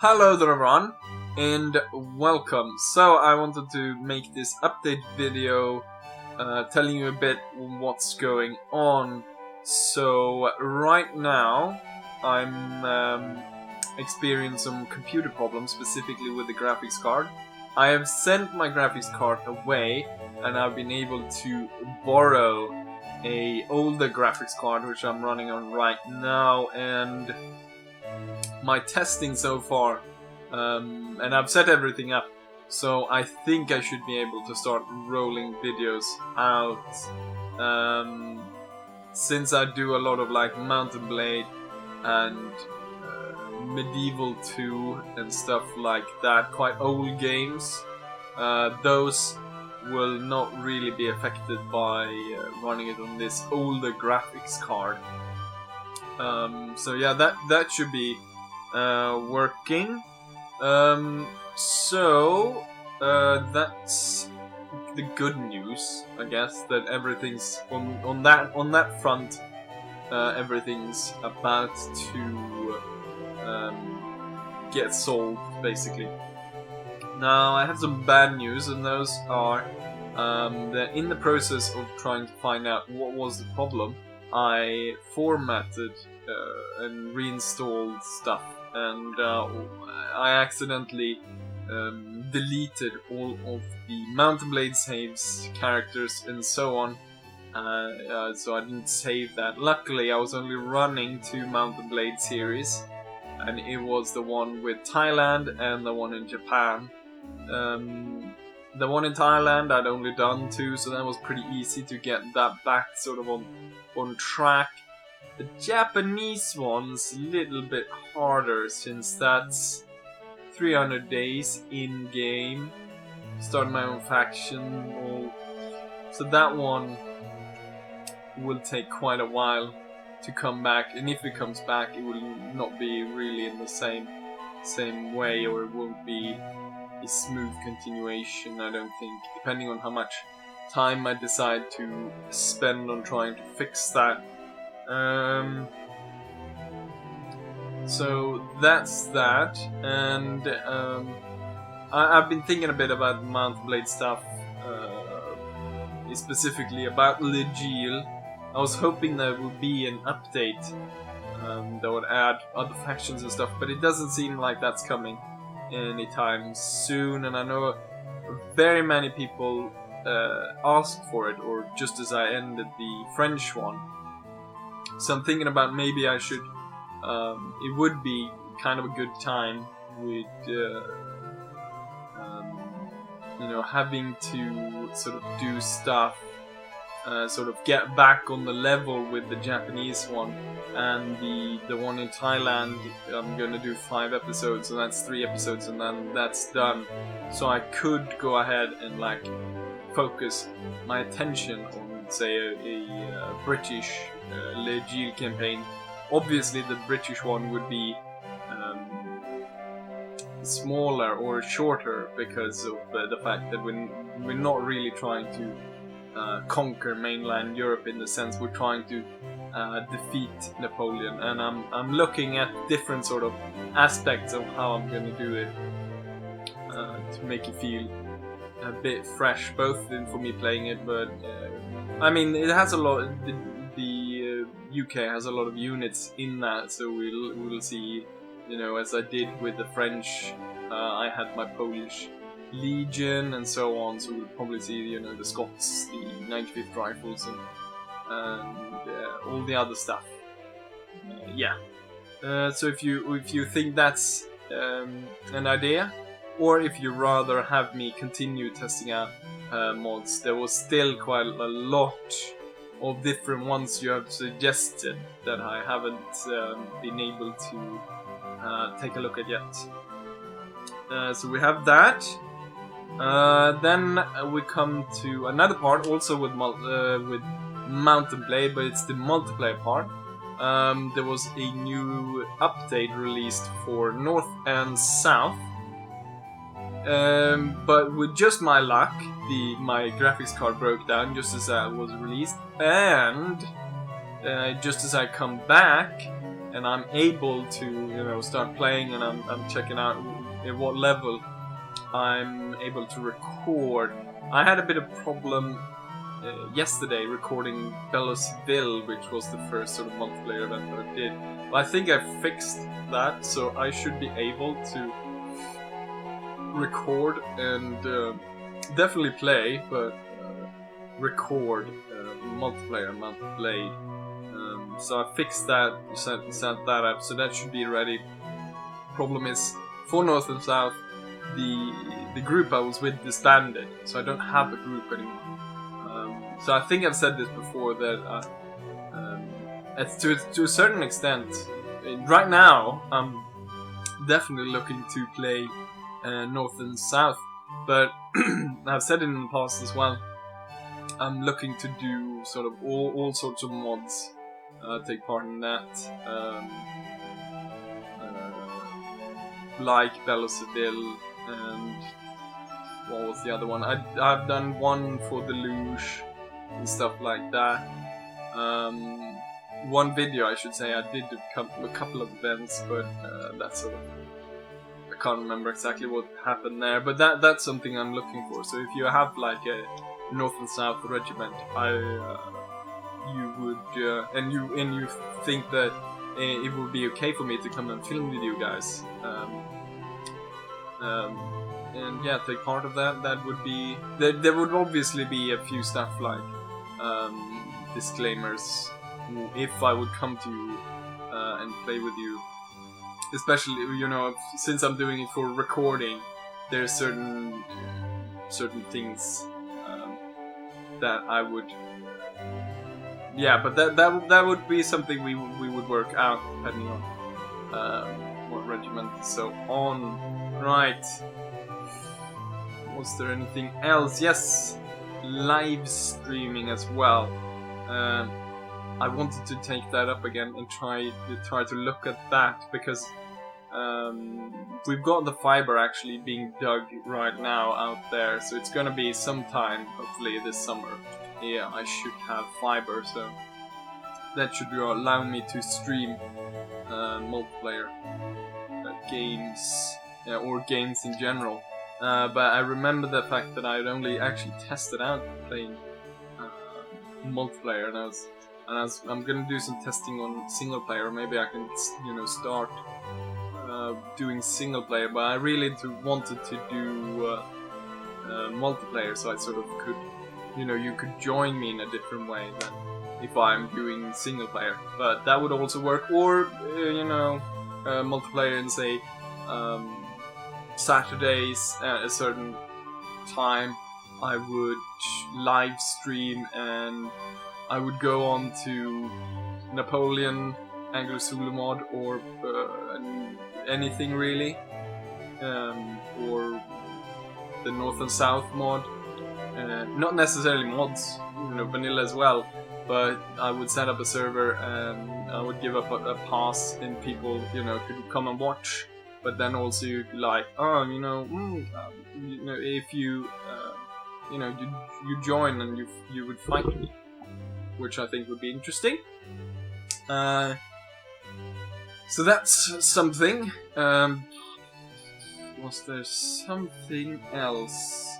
Hello there everyone, and welcome. So I wanted to make this update video telling you a bit what's going on. So right now I'm experiencing some computer problems, specifically with the graphics card. I have sent my graphics card away and I've been able to borrow a older graphics card which I'm running on right now, and my testing so far, and I've set everything up, so I think I should be able to start rolling videos out, since I do a lot of like Mountain Blade and Medieval 2 and stuff like that, quite old games. Those will not really be affected by running it on this older graphics card. So yeah, that should be working. So that's the good news, I guess, that everything's on that front. Everything's about to get solved, basically. Now I have some bad news, and those are that in the process of trying to find out what was the problem, I formatted and reinstalled stuff, and I accidentally deleted all of the Mountain Blade saves, characters, and so on. So I didn't save that. Luckily, I was only running 2 Mountain Blade series, and it was the one with Thailand and the one in Japan. The one in Thailand I'd only done 2, so that was pretty easy to get that back sort of on track. The Japanese one's a little bit harder, since that's 300 days in-game, starting my own faction, so that one will take quite a while to come back, and if it comes back it will not be really in the same way, or it won't be a smooth continuation, I don't think, depending on how much time I decide to spend on trying to fix that. So that's that, and I've been thinking a bit about Mountain Blade stuff, specifically about Lydia. I was hoping there would be an update that would add other factions and stuff, but it doesn't seem like that's coming anytime soon, and I know very many people asked for it, or just as I ended the French one. So I'm thinking about maybe I should, it would be kind of a good time with, having to sort of do stuff, sort of get back on the level with the Japanese one, and the one in Thailand. I'm gonna do 5 episodes, and that's 3 episodes, and then that's done. So I could go ahead and like focus my attention on, say, a British Legile campaign. Obviously the British one would be smaller or shorter, because of the fact that we're not really trying to conquer mainland Europe, in the sense we're trying to defeat Napoleon, and I'm looking at different sort of aspects of how I'm going to do it to make it feel a bit fresh, both for me playing it, but I mean, it has a lot. The UK has a lot of units in that, so we'll see. As I did with the French, I had my Polish Legion and so on. So we'll probably see, the Scots, the 95th Rifles, and all the other stuff. So if you think that's an idea, or if you rather have me continue testing out mods, there was still quite a lot of different ones you have suggested that I haven't been able to take a look at yet. So we have that. Then we come to another part, also with Mountain Blade, but it's the multiplayer part. There was a new update released for North and South, but with just my luck, my graphics card broke down just as it was released, and just as I come back, and I'm able to, you know, start playing, and I'm checking out at what level I'm able to record. I had a bit of problem yesterday recording Bellows-ville, which was the first sort of multiplayer event that I did. But I think I fixed that, so I should be able to record and definitely play, but record multiplayer, not played. So I fixed that, set that up, so that should be ready. Problem is, for North and South, the group I was with disbanded, so I don't have a group anymore. So I think I've said this before, that to a certain extent, right now I'm definitely looking to play North and South, but I've said it in the past as well. I'm looking to do sort of all sorts of mods, take part in that, like Bellows-ville, and what was the other one? I've done one for the Luge and stuff like that. One video, I should say, I did a couple of events, but that's sort of, I can't remember exactly what happened there, but that's something I'm looking for. So if you have like a North and South regiment, you would, and you think that it would be okay for me to come and film with you guys, and yeah, take part of that. That would be, there would obviously be a few stuff like disclaimers if I would come to you and play with you. Especially, you know, since I'm doing it for recording, there's certain things that I would, yeah, but that would be something we would work out depending on what regiment and so on. Right. Was there anything else? Yes, live streaming as well. I wanted to take that up again and try to look at that, because we've got the fiber actually being dug right now out there, so it's gonna be sometime, hopefully this summer. Yeah, I should have fiber, so that should allow me to stream multiplayer games, or games in general. But I remember the fact that I'd only actually tested out playing multiplayer, and I'm gonna do some testing on single player. Maybe I can, you know, start doing single player. But I really wanted to do multiplayer, so I sort of could, you know, you could join me in a different way than if I'm doing single player. But that would also work, or you know, multiplayer and say Saturdays at a certain time I would live stream, and I would go on to Napoleon, Anglo-Zulu mod, or anything really, or the North and South mod. Not necessarily mods, you know, vanilla as well, but I would set up a server and I would give up a pass, and people, you know, could come and watch. But then also you'd be like, oh, you know, if you, you know, you join and you would fight me, which I think would be interesting. So that's something. Was there something else?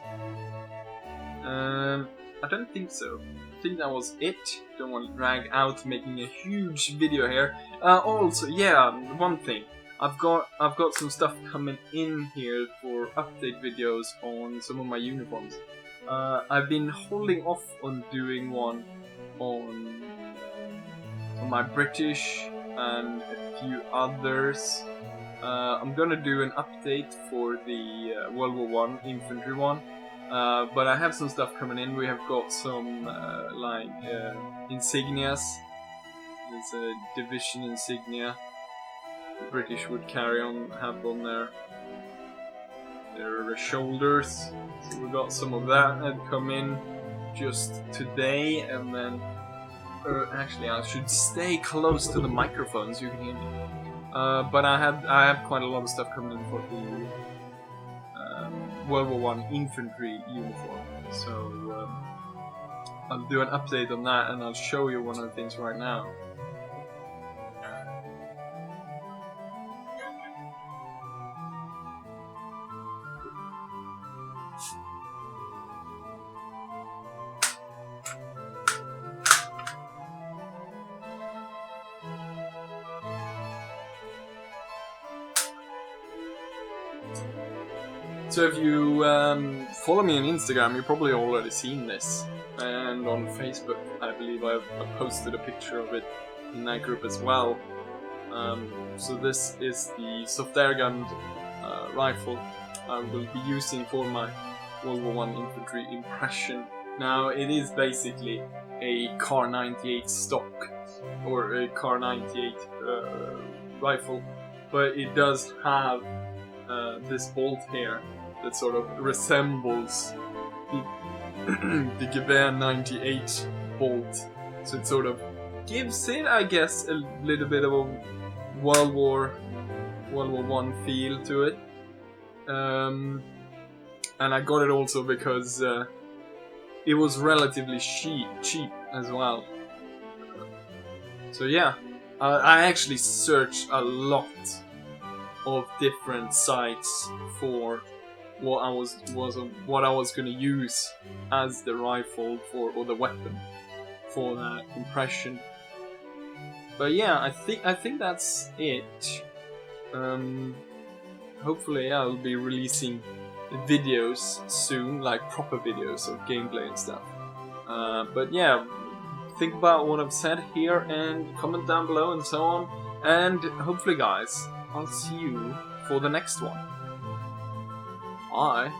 I don't think so. I think that was it. Don't want to drag out making a huge video here. Also, yeah, one thing. I've got some stuff coming in here for update videos on some of my uniforms. I've been holding off on doing one on my British and a few others. I'm gonna do an update for the World War I infantry one. But I have some stuff coming in. We have got some insignias. There's a division insignia. The British would have on their shoulders. So we got some of that had come in just today, and then actually I should stay close to the microphone so you can hear me. But I have quite a lot of stuff coming in for the World War I infantry uniform. So I'll do an update on that, and I'll show you one of the things right now. So if you follow me on Instagram, you've probably already seen this. And on Facebook, I believe I posted a picture of it in that group as well. So this is the soft air gun rifle I will be using for my World War I infantry impression. Now it is basically a Kar 98 stock, or a Kar 98 rifle, but it does have this bolt here that sort of resembles the Gewehr 98 bolt, so it sort of gives it, I guess, a little bit of a World War I feel to it. And I got it also because it was relatively cheap as well. So yeah, I actually searched a lot of different sites for what I was going to use as the rifle or the weapon for that impression. But yeah, I think that's it. Hopefully I'll be releasing videos soon, like proper videos of gameplay and stuff. But yeah, think about what I've said here and comment down below and so on. And hopefully guys, I'll see you for the next one. Bye.